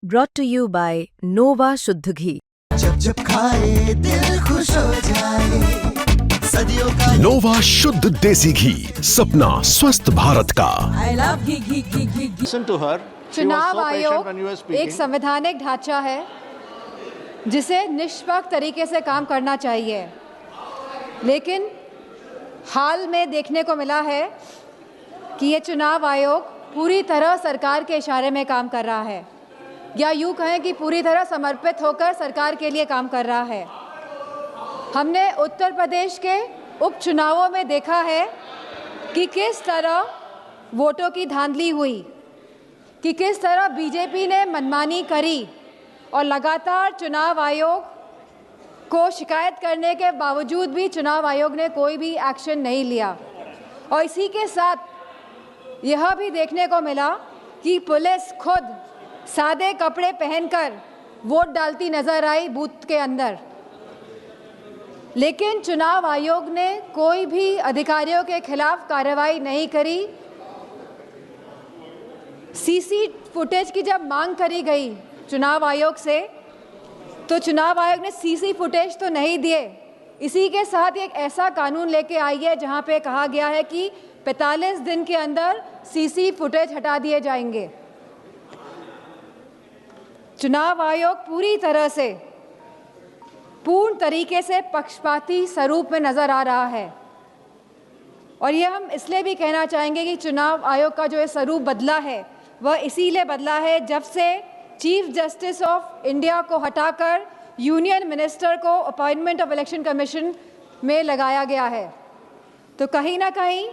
brought to you by Nova शुद्ध घी। जब जब खाए दिल खुश हो जाए, सदियों का नोवा शुद्ध देसी घी, सपना स्वस्थ भारत का। I love ghee. Listen to her. She was चुनाव so patient आयोग when you were एक speaking. संवैधानिक ढांचा है जिसे निष्पक्ष तरीके से काम करना चाहिए, लेकिन हाल में देखने को मिला है कि ये चुनाव आयोग पूरी तरह सरकार के इशारे में काम कर रहा है, या यूँ कहें कि पूरी तरह समर्पित होकर सरकार के लिए काम कर रहा है। हमने उत्तर प्रदेश के उपचुनावों में देखा है कि किस तरह वोटों की धांधली हुई, कि किस तरह बीजेपी ने मनमानी करी और लगातार चुनाव आयोग को शिकायत करने के बावजूद भी चुनाव आयोग ने कोई भी एक्शन नहीं लिया। और इसी के साथ यह भी देखने को मिला कि पुलिस खुद सादे कपड़े पहनकर वोट डालती नजर आई बूथ के अंदर, लेकिन चुनाव आयोग ने कोई भी अधिकारियों के खिलाफ कार्रवाई नहीं करी। सीसी फुटेज की जब मांग करी गई चुनाव आयोग से, तो चुनाव आयोग ने सीसी फुटेज तो नहीं दिए। इसी के साथ एक ऐसा कानून लेके आई है जहां पे कहा गया है कि 45 दिन के अंदर सीसी फुटेज हटा दिए जाएंगे। चुनाव आयोग पूरी तरह से पूर्ण तरीके से पक्षपाती स्वरूप में नज़र आ रहा है, और ये हम इसलिए भी कहना चाहेंगे कि चुनाव आयोग का जो ये स्वरूप बदला है वह इसीलिए बदला है जब से चीफ जस्टिस ऑफ इंडिया को हटाकर यूनियन मिनिस्टर को अपॉइंटमेंट ऑफ इलेक्शन कमीशन में लगाया गया है। तो कहीं ना कहीं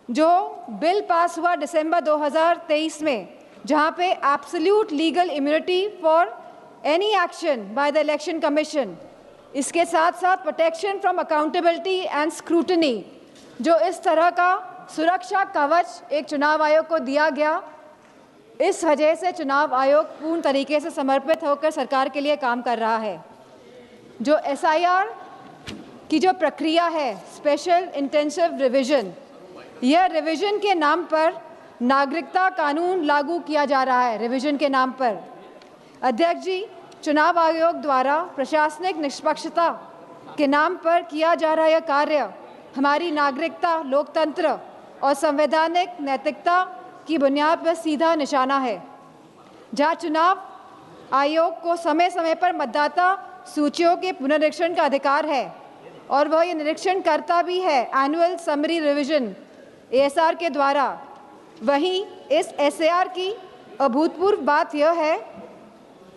जो बिल पास हुआ दिसंबर 2023 में, जहां पे absolute legal immunity for any action by the election commission, इसके साथ साथ protection from accountability and scrutiny, जो इस तरह का सुरक्षा कवच एक चुनाव आयोग को दिया गया, इस वजह से चुनाव आयोग पूर्ण तरीके से समर्पित होकर सरकार के लिए काम कर रहा है। जो SIR की जो प्रक्रिया है, स्पेशल इंटेंसिव रिवीजन, यह रिवीजन के नाम पर नागरिकता कानून लागू किया जा रहा है। रिवीजन के नाम पर अध्यक्ष जी, चुनाव आयोग द्वारा प्रशासनिक निष्पक्षता के नाम पर किया जा रहा यह कार्य हमारी नागरिकता, लोकतंत्र और संवैधानिक नैतिकता की बुनियाद पर सीधा निशाना है। जहां चुनाव आयोग को समय समय पर मतदाता सूचियों के पुनरीक्षण का अधिकार है और वह ये निरीक्षण करता भी है एनुअल समरी रिवीजन ASR के द्वारा, वहीं इस SAR की अभूतपूर्व बात यह है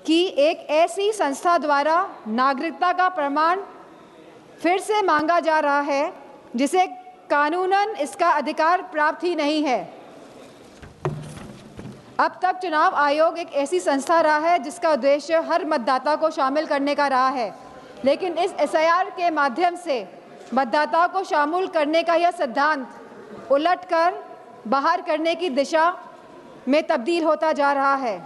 कि एक ऐसी संस्था द्वारा नागरिकता का प्रमाण फिर से मांगा जा रहा है जिसे कानूनन इसका अधिकार प्राप्त ही नहीं है। अब तक चुनाव आयोग एक ऐसी संस्था रहा है जिसका उद्देश्य हर मतदाता को शामिल करने का रहा है, लेकिन इस SIR के माध्यम से मतदाताओं को शामिल करने का यह सिद्धांत उलटकर बाहर करने की दिशा में तब्दील होता जा रहा है।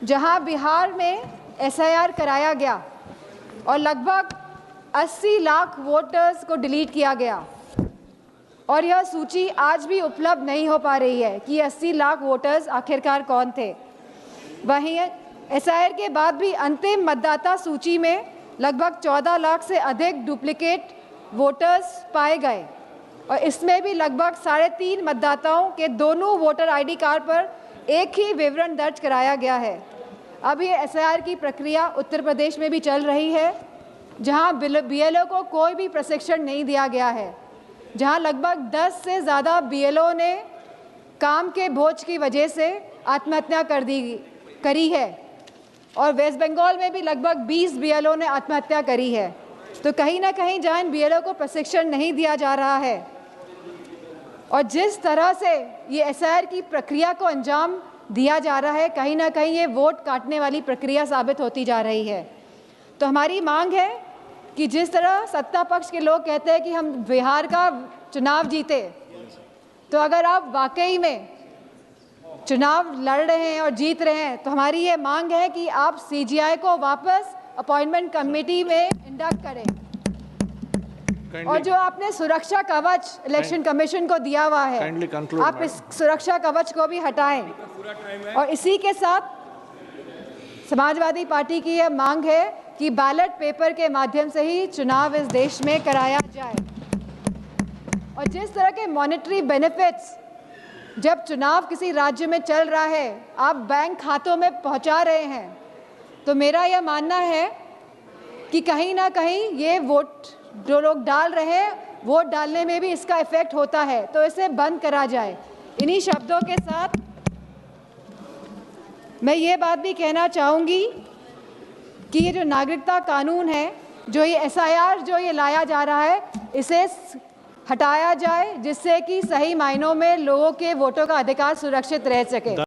जहां बिहार में SIR कराया गया और लगभग 80 लाख वोटर्स को डिलीट किया गया, और यह सूची आज भी उपलब्ध नहीं हो पा रही है कि 80 लाख वोटर्स आखिरकार कौन थे। वहीं SIR के बाद भी अंतिम मतदाता सूची में लगभग 14 लाख से अधिक डुप्लीकेट वोटर्स पाए गए, और इसमें भी लगभग 3.5 मतदाताओं के दोनों वोटर ID कार्ड पर एक ही विवरण दर्ज कराया गया है। अब ये SIR की प्रक्रिया उत्तर प्रदेश में भी चल रही है, जहां BLO को कोई भी प्रशिक्षण नहीं दिया गया है, जहां लगभग 10 से ज़्यादा BLO ने काम के बोझ की वजह से आत्महत्या करी है, और वेस्ट बंगाल में भी लगभग 20 BLO ने आत्महत्या करी है। तो कहीं ना कहीं जहां इन BLO को प्रशिक्षण नहीं दिया जा रहा है और जिस तरह से ये SIR की प्रक्रिया को अंजाम दिया जा रहा है, कहीं ना कहीं ये वोट काटने वाली प्रक्रिया साबित होती जा रही है। तो हमारी मांग है कि जिस तरह सत्ता पक्ष के लोग कहते हैं कि हम बिहार का चुनाव जीते, तो अगर आप वाकई में चुनाव लड़ रहे हैं और जीत रहे हैं, तो हमारी ये मांग है कि आप CGI को वापस अपॉइंटमेंट कमेटी में इंडक्ट करें, और जो आपने सुरक्षा कवच इलेक्शन कमीशन को दिया हुआ है, आप इस सुरक्षा कवच को भी हटाएं। और इसी के साथ समाजवादी पार्टी की यह मांग है कि बैलेट पेपर के माध्यम से ही चुनाव इस देश में कराया जाए। और जिस तरह के मॉनेटरी बेनिफिट्स जब चुनाव किसी राज्य में चल रहा है आप बैंक खातों में पहुंचा रहे हैं, तो मेरा यह मानना है कि कहीं ना कहीं ये वोट जो लोग डाल रहे हैं वोट डालने में भी इसका इफेक्ट होता है, तो इसे बंद करा जाए। इन्हीं शब्दों के साथ मैं ये बात भी कहना चाहूँगी कि ये जो नागरिकता कानून है, जो ये SIR जो ये लाया जा रहा है, इसे हटाया जाए जिससे कि सही मायनों में लोगों के वोटों का अधिकार सुरक्षित रह सके।